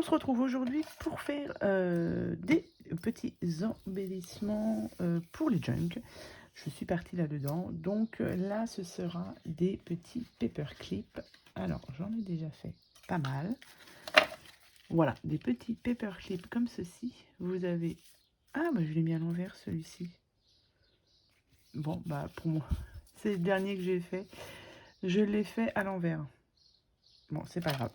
se retrouve aujourd'hui pour faire des petits embellissements pour les junk. Je suis partie là-dedans. Donc là, ce sera des petits paperclips. Alors, j'en ai déjà fait pas mal. Voilà, des petits paperclips comme ceci. Vous avez... Ah, bah, je l'ai mis à l'envers, celui-ci. Bon, bah, pour moi, c'est le dernier que j'ai fait. Je l'ai fait à l'envers. Bon, c'est pas grave.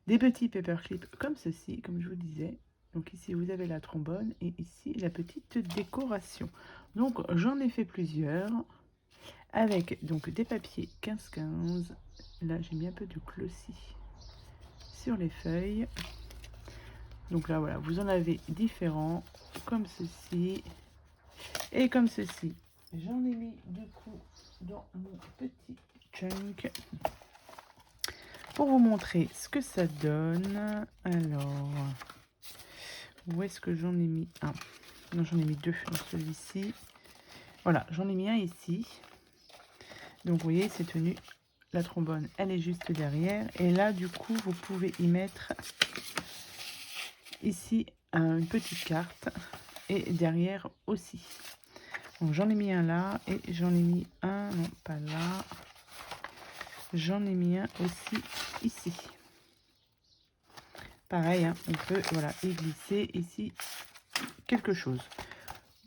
Des petits paperclips comme ceci, comme je vous disais. Donc ici, vous avez la trombone et ici, la petite décoration. Donc, j'en ai fait plusieurs avec donc des papiers 15-15. Là, j'ai mis un peu de glossy sur les feuilles. Donc là, voilà, vous en avez différents comme ceci et comme ceci. J'en ai mis du coup dans mon petit chunk pour vous montrer ce que ça donne. Alors, où est-ce que j'en ai mis un? Non, j'en ai mis deux dans celui-ci. Voilà, j'en ai mis un ici. Donc, vous voyez, c'est tenu. La trombone, elle est juste derrière. Et là, du coup, vous pouvez y mettre ici une petite carte. Et derrière aussi. Donc, j'en ai mis un là. Et j'en ai mis un, non, pas là. J'en ai mis un aussi ici. Pareil, hein, on peut voilà, y glisser ici quelque chose.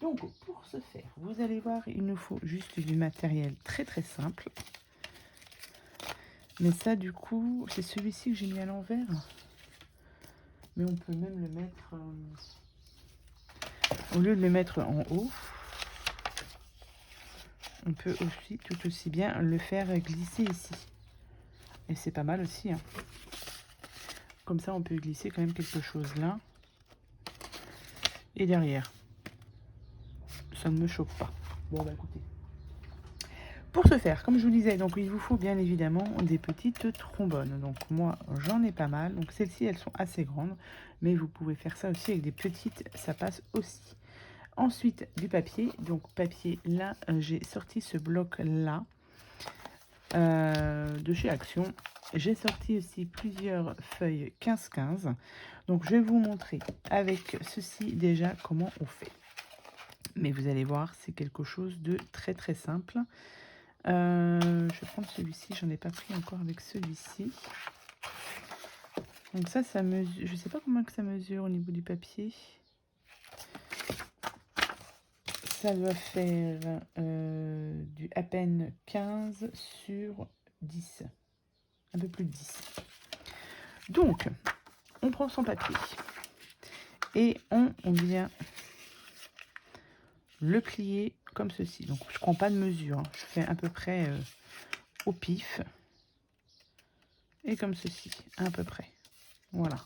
Donc, pour ce faire, vous allez voir, il nous faut juste du matériel très très simple. Mais ça, du coup, c'est celui-ci que j'ai mis à l'envers. Mais on peut même le mettre... au lieu de le mettre en haut, on peut aussi tout aussi bien le faire glisser ici. Et c'est pas mal aussi. Hein. Comme ça, on peut glisser quand même quelque chose là. Et derrière. Ça ne me choque pas. Bon, bah écoutez. Pour ce faire, comme je vous disais, donc il vous faut bien évidemment des petites trombones. Donc moi, j'en ai pas mal. Donc celles-ci, elles sont assez grandes. Mais vous pouvez faire ça aussi avec des petites, ça passe aussi. Ensuite, du papier. Donc papier, là, j'ai sorti ce bloc-là de chez Action. J'ai sorti aussi plusieurs feuilles 15-15. Donc je vais vous montrer avec ceci déjà comment on fait. Mais vous allez voir, c'est quelque chose de très très simple. Je vais prendre celui-ci, j'en ai pas pris encore avec celui-ci. Donc ça mesure, je sais pas comment que ça mesure au niveau du papier. Ça doit faire du à peine 15 sur 10. Un peu plus de 10. Donc, on prend son papier et on vient le plier comme ceci. Donc, je prends pas de mesure, hein. Je fais à peu près au pif. Et comme ceci, à peu près. Voilà.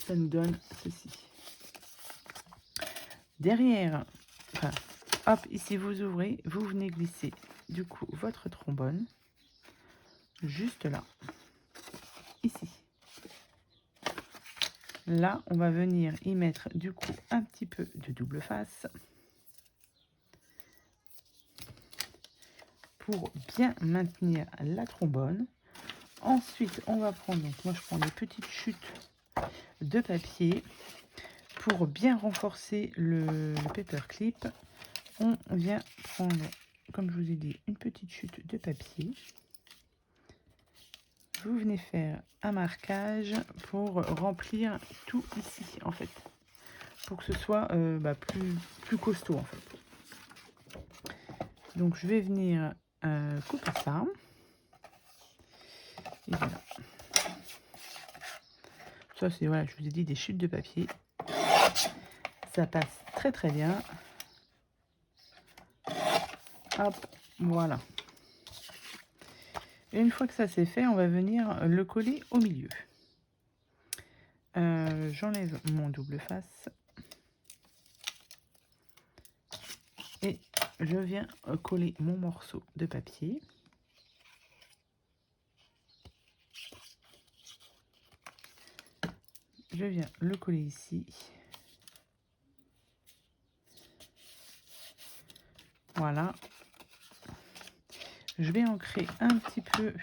Ça nous donne ceci. Derrière, enfin, hop, ici vous ouvrez, vous venez glisser du coup votre trombone juste là, ici. Là, on va venir y mettre du coup un petit peu de double face pour bien maintenir la trombone. Ensuite, on va prendre, donc moi je prends des petites chutes de papier pour bien renforcer le paperclip. On vient prendre, comme je vous ai dit, une petite chute de papier. Vous venez faire un marquage pour remplir tout ici, en fait. Pour que ce soit plus costaud, en fait. Donc, je vais venir couper ça. Et voilà. Ça, c'est, voilà, je vous ai dit, des chutes de papier. Ça passe très, très bien. Hop, voilà. Et une fois que ça c'est fait, on va venir le coller au milieu. J'enlève mon double face. Et je viens coller mon morceau de papier. Je viens le coller ici. Voilà. Je vais ancrer un petit peu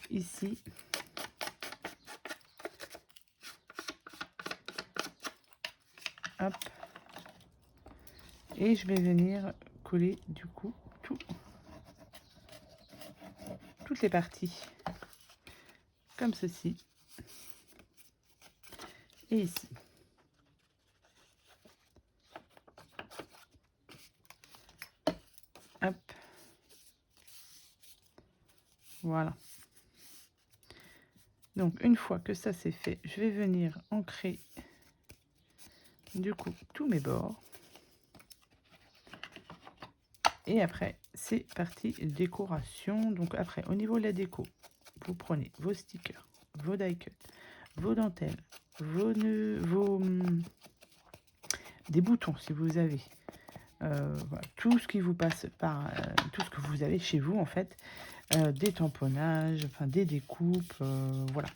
ici. Hop. Et je vais venir coller du coup toutes les parties comme ceci. Et ici. Hop. Voilà. Donc une fois que ça c'est fait, je vais venir ancrer du coup tous mes bords. Et après, c'est parti décoration. Donc après, au niveau de la déco, vous prenez vos stickers, vos die cuts, vos dentelles, vos nœuds, des boutons si vous avez. Voilà, tout ce qui vous passe par, tout ce que vous avez chez vous en fait, des tamponnages, enfin des découpes, voilà.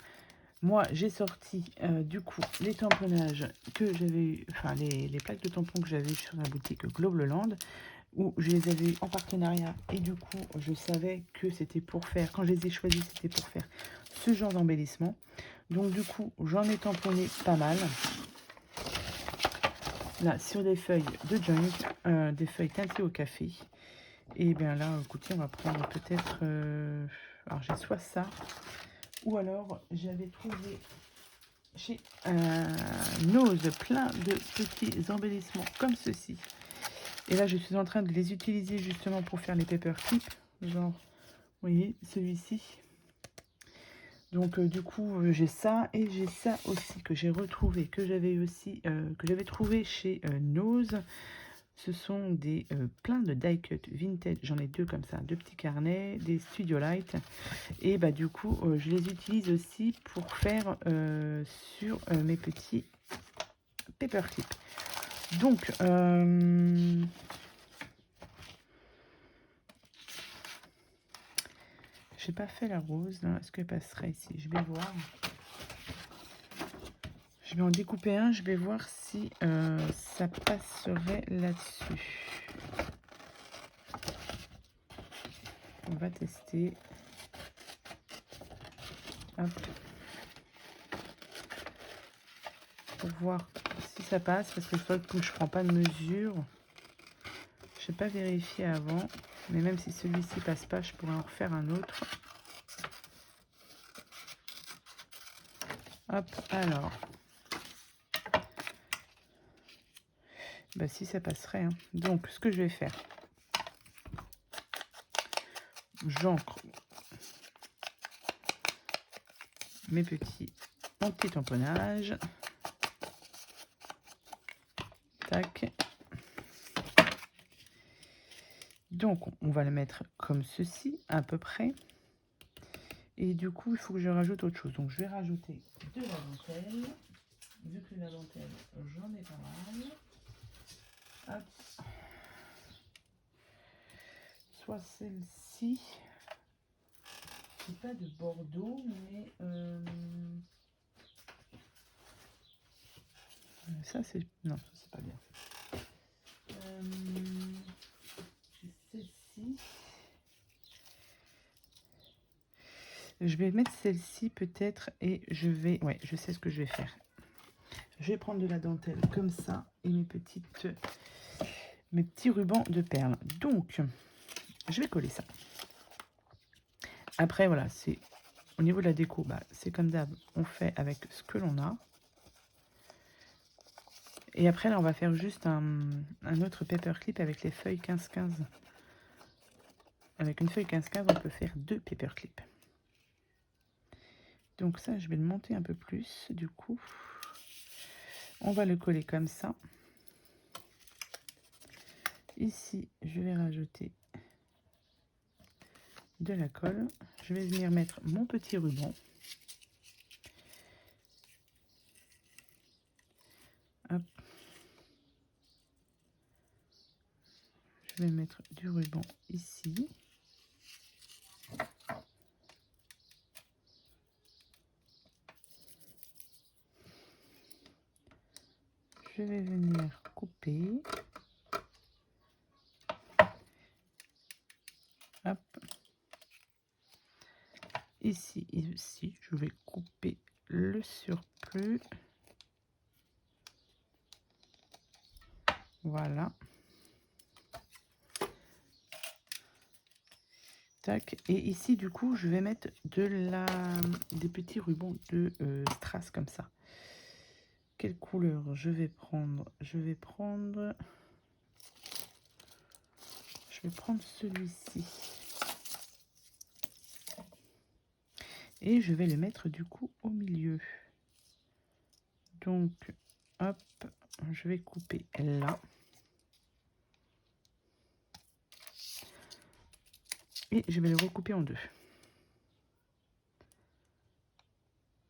Moi, j'ai sorti du coup les tamponnages que j'avais, enfin les plaques de tampons que j'avais sur la boutique Globleland, où je les avais en partenariat et du coup je savais que c'était pour faire, quand je les ai choisis, c'était pour faire ce genre d'embellissement. Donc du coup j'en ai tamponné pas mal. Là sur des feuilles de junk, des feuilles teintées au café. Et bien là, écoutez, on va prendre peut-être, alors j'ai soit ça, ou alors j'avais trouvé chez Nose plein de petits embellissements comme ceci. Et là, je suis en train de les utiliser justement pour faire les paperclips. Genre, vous voyez, celui-ci. Donc, du coup, j'ai ça. Et j'ai ça aussi que j'ai retrouvé, que j'avais aussi, que j'avais trouvé chez Nose. Ce sont des plein de die cut vintage. J'en ai deux comme ça, deux petits carnets, des Studio Light. Et bah, du coup, je les utilise aussi pour faire sur mes petits paperclips. Donc, j'ai pas fait la rose. Est-ce qu'elle passerait ici? Je vais voir. Je vais en découper un. Je vais voir si ça passerait là-dessus. On va tester. Hop. Pour voir si ça passe. Parce que je prends pas de mesure. Je n'ai pas vérifié avant. Mais même si celui-ci passe pas, je pourrais en refaire un autre. Hop, alors. Bah si, ça passerait. Hein. Donc, ce que je vais faire, j'encre mes petits anti-tamponnages. Tac. Donc, on va le mettre comme ceci, à peu près. Et du coup, il faut que je rajoute autre chose. Donc, je vais rajouter de la dentelle. Vu que la dentelle, j'en ai pas mal. Hop. Soit celle-ci. C'est pas de Bordeaux, mais... ça, c'est... Non, ça, c'est pas bien. Celle-ci. Je vais mettre celle-ci peut-être et je vais... Ouais, je sais ce que je vais faire. Je vais prendre de la dentelle comme ça et mes petits rubans de perles. Donc, je vais coller ça. Après, voilà, c'est au niveau de la déco, bah, c'est comme d'hab, on fait avec ce que l'on a. Et après, là, on va faire juste un autre paperclip avec les feuilles 15-15. Avec une feuille 15-15, on peut faire 2 paperclips. Donc ça, je vais le monter un peu plus, du coup. On va le coller comme ça. Ici, je vais rajouter de la colle. Je vais venir mettre mon petit ruban. Hop. Je vais mettre du ruban ici. Je vais venir couper. Hop. Ici, je vais couper le surplus. Voilà. Tac. Et ici, du coup, je vais mettre des petits rubans de strass comme ça. Quelle couleur je vais prendre? Je vais prendre celui-ci. Et je vais le mettre du coup au milieu. Donc, hop, je vais couper là. Et je vais le recouper en deux.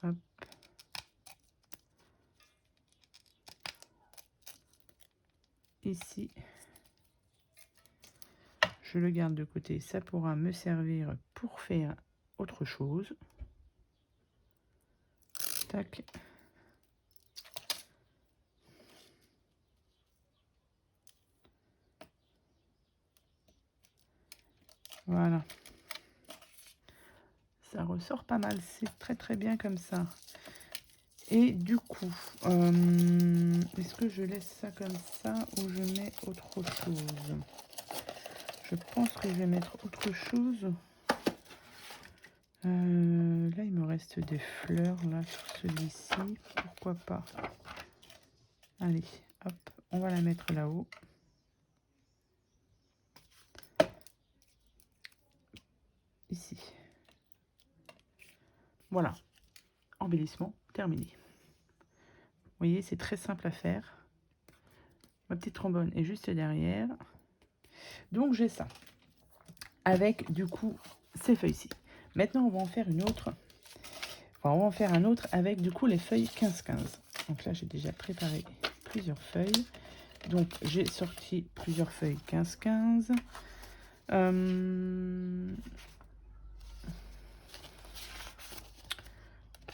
Hop. Ici. Je le garde de côté. Ça pourra me servir pour faire autre chose. Tac. Voilà. Ça ressort pas mal. C'est très très bien comme ça. Et du coup, est-ce que je laisse ça comme ça ou je mets autre chose? Je pense que je vais mettre autre chose. Là, il me reste des fleurs là sur celui-ci. Pourquoi pas? Allez, hop, on va la mettre là-haut. Ici. Voilà. Embellissement terminé. Vous voyez, c'est très simple à faire. Ma petite trombone est juste derrière. Donc, j'ai ça. Avec, du coup, ces feuilles-ci. Maintenant, on va en faire une autre. Enfin, on va en faire un autre avec, du coup, les feuilles 15-15. Donc là, j'ai déjà préparé plusieurs feuilles. Donc, j'ai sorti plusieurs feuilles 15-15.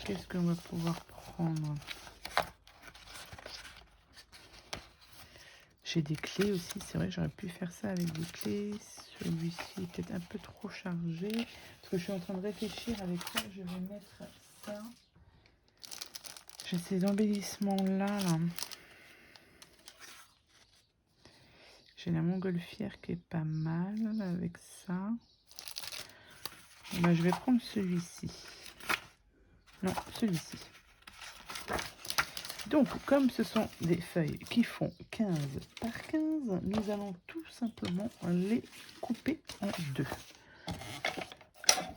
Qu'est-ce qu'on va pouvoir prendre? J'ai des clés aussi. C'est vrai, j'aurais pu faire ça avec des clés. Celui-ci est peut-être un peu trop chargé. Parce que je suis en train de réfléchir avec quoi je vais mettre ça. J'ai ces embellissements-là. Là. J'ai la montgolfière qui est pas mal avec ça. Ben, je vais prendre celui-ci. Non, celui-ci. Donc, comme ce sont des feuilles qui font 15 par 15, nous allons tout simplement les couper en deux.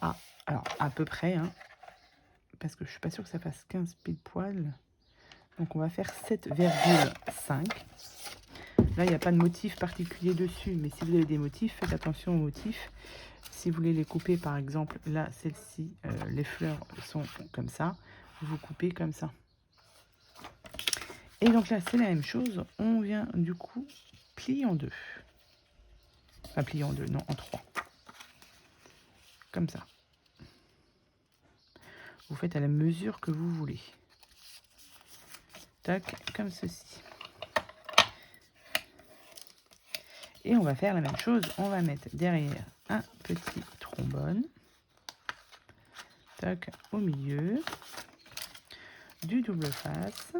Ah, alors à peu près, hein, parce que je suis pas sûre que ça fasse 15 pile poil. Donc, on va faire 7,5. Là, il n'y a pas de motif particulier dessus, mais si vous avez des motifs, faites attention aux motifs. Si vous voulez les couper, par exemple, là, celle-ci, les fleurs sont comme ça. Vous coupez comme ça. Et donc là, c'est la même chose. On vient du coup plier en deux. Enfin, plier en deux, non, en trois. Comme ça. Vous faites à la mesure que vous voulez. Tac, comme ceci. Et on va faire la même chose. On va mettre derrière un petit trombone. Tac, au milieu. Du double face.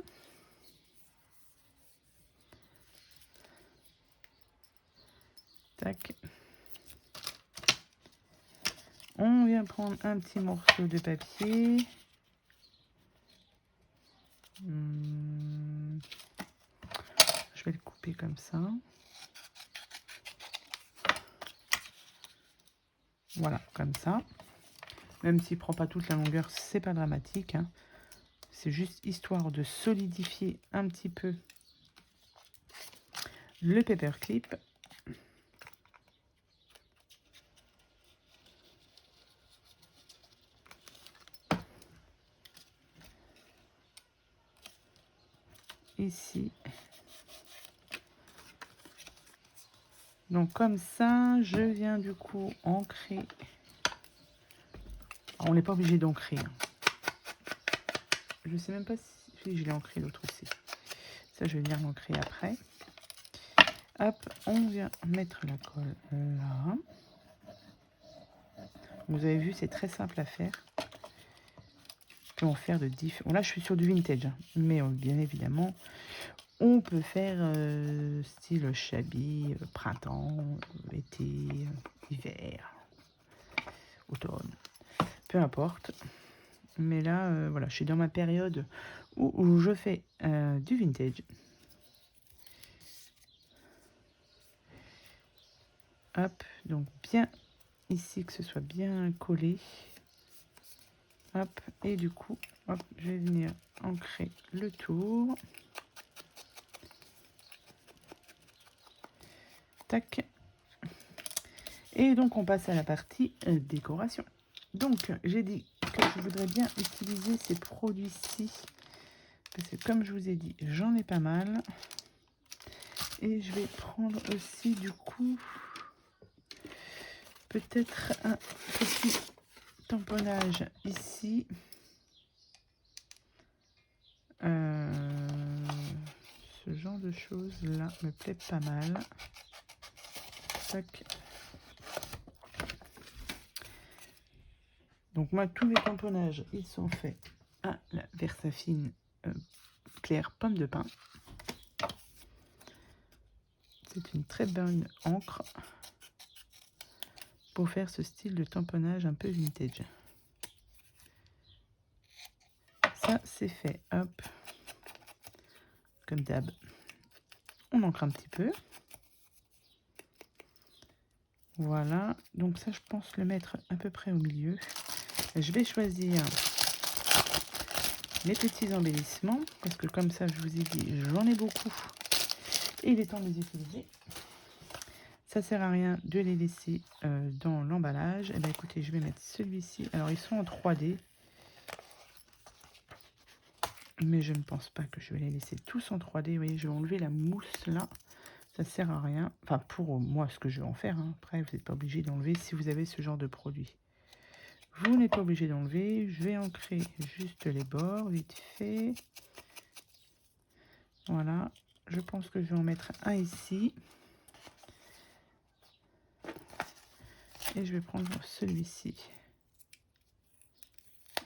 Tac. On vient prendre un petit morceau de papier. Je vais le couper comme ça. Voilà, comme ça. Même s'il ne prend pas toute la longueur, c'est pas dramatique. Hein. C'est juste histoire de solidifier un petit peu le paperclip. Ici. Donc comme ça, je viens du coup ancrer. Alors, on n'est pas obligé d'ancrer. Hein. Je sais même pas si je l'ai ancré l'autre aussi. Ça, je vais venir l'ancrer après. Hop, on vient mettre la colle là. Vous avez vu, c'est très simple à faire. qui vont faire de différents... Là, je suis sur du vintage, hein, mais bien évidemment, on peut faire style shabby, printemps, été, hiver, automne, peu importe. Mais là, voilà, je suis dans ma période où je fais du vintage. Hop, donc bien ici, que ce soit bien collé. Hop, et du coup, hop, je vais venir ancrer le tour. Tac. Et donc, on passe à la partie décoration. Donc, j'ai dit que je voudrais bien utiliser ces produits-ci. Parce que comme je vous ai dit, j'en ai pas mal. Et je vais prendre aussi, du coup, peut-être un petit tamponnage ici. Ce genre de choses là me plaît pas mal. Tac. Donc moi, tous mes tamponnages, ils sont faits à la Versafine claire pomme de pin. C'est une très bonne encre pour faire ce style de tamponnage un peu vintage. Ça, c'est fait. Hop. Comme d'hab. On encre un petit peu. Voilà. Donc ça, je pense le mettre à peu près au milieu. Je vais choisir mes petits embellissements. Parce que comme ça, je vous ai dit, j'en ai beaucoup. Et il est temps de les utiliser. Ça sert à rien de les laisser dans l'emballage. Et bien écoutez, je vais mettre celui-ci. Alors ils sont en 3D. Mais je ne pense pas que je vais les laisser tous en 3D. Vous voyez, je vais enlever la mousse là. Ça sert à rien. Enfin, pour moi, ce que je vais en faire. Hein. Après, vous n'êtes pas obligé d'enlever si vous avez ce genre de produit. Vous n'êtes pas obligé d'enlever. Je vais ancrer juste les bords, vite fait. Voilà. Je pense que je vais en mettre un ici. Et je vais prendre celui-ci.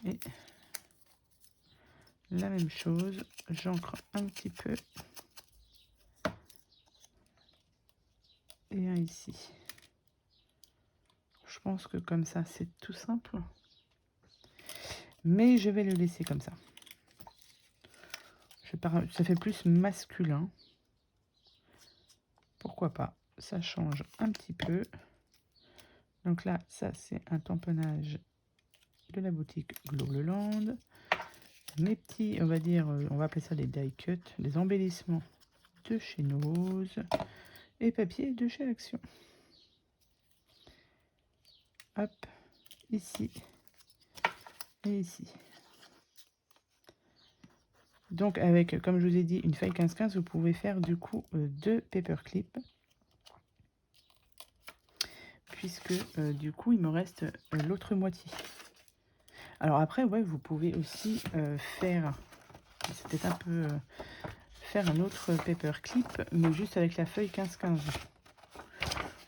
Et la même chose. J'ancre un petit peu. Et un ici. Je pense que comme ça, c'est tout simple. Mais je vais le laisser comme ça. Ça fait plus masculin. Pourquoi pas? Ça change un petit peu. Donc là, ça, c'est un tamponnage de la boutique Globleland. Mes petits, on va dire, on va appeler ça des die cuts, des embellissements de chez Nose et papier de chez Action. Hop, ici et ici. Donc avec, comme je vous ai dit, une feuille 15-15, vous pouvez faire du coup 2 paperclips. Puisque du coup, il me reste l'autre moitié. Alors après, ouais, vous pouvez aussi faire, c'est peut-être un peu, faire un autre paperclip, mais juste avec la feuille 15-15.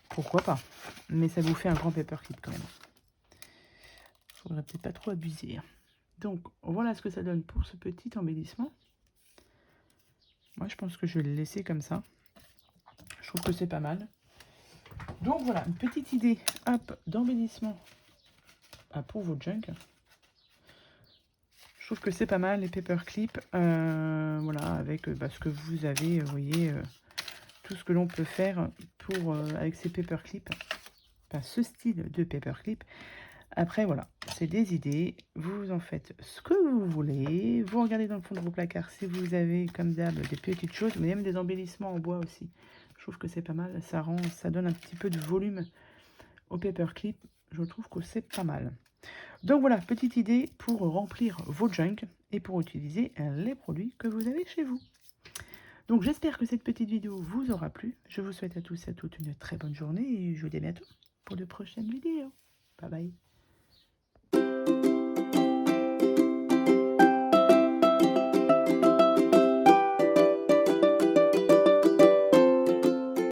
Pourquoi pas? Mais ça vous fait un grand paperclip quand même. Faudrait peut-être pas trop abuser. Donc voilà ce que ça donne pour ce petit embellissement. Moi je pense que je vais le laisser comme ça. Je trouve que c'est pas mal. Donc voilà, une petite idée d'embellissement pour vos junk. Je trouve que c'est pas mal les paperclips. Voilà, avec ce que vous avez, vous voyez, tout ce que l'on peut faire pour avec ces paperclips. Enfin, ce style de paperclip. Après, voilà, c'est des idées. Vous en faites ce que vous voulez. Vous regardez dans le fond de vos placards si vous avez, comme d'hab, des petites choses, mais même des embellissements en bois aussi. Je trouve que c'est pas mal. Ça donne un petit peu de volume au paperclip. Je trouve que c'est pas mal. Donc voilà, petite idée pour remplir vos junk et pour utiliser les produits que vous avez chez vous. Donc j'espère que cette petite vidéo vous aura plu. Je vous souhaite à tous et à toutes une très bonne journée et je vous dis à bientôt pour de prochaines vidéos. Bye bye.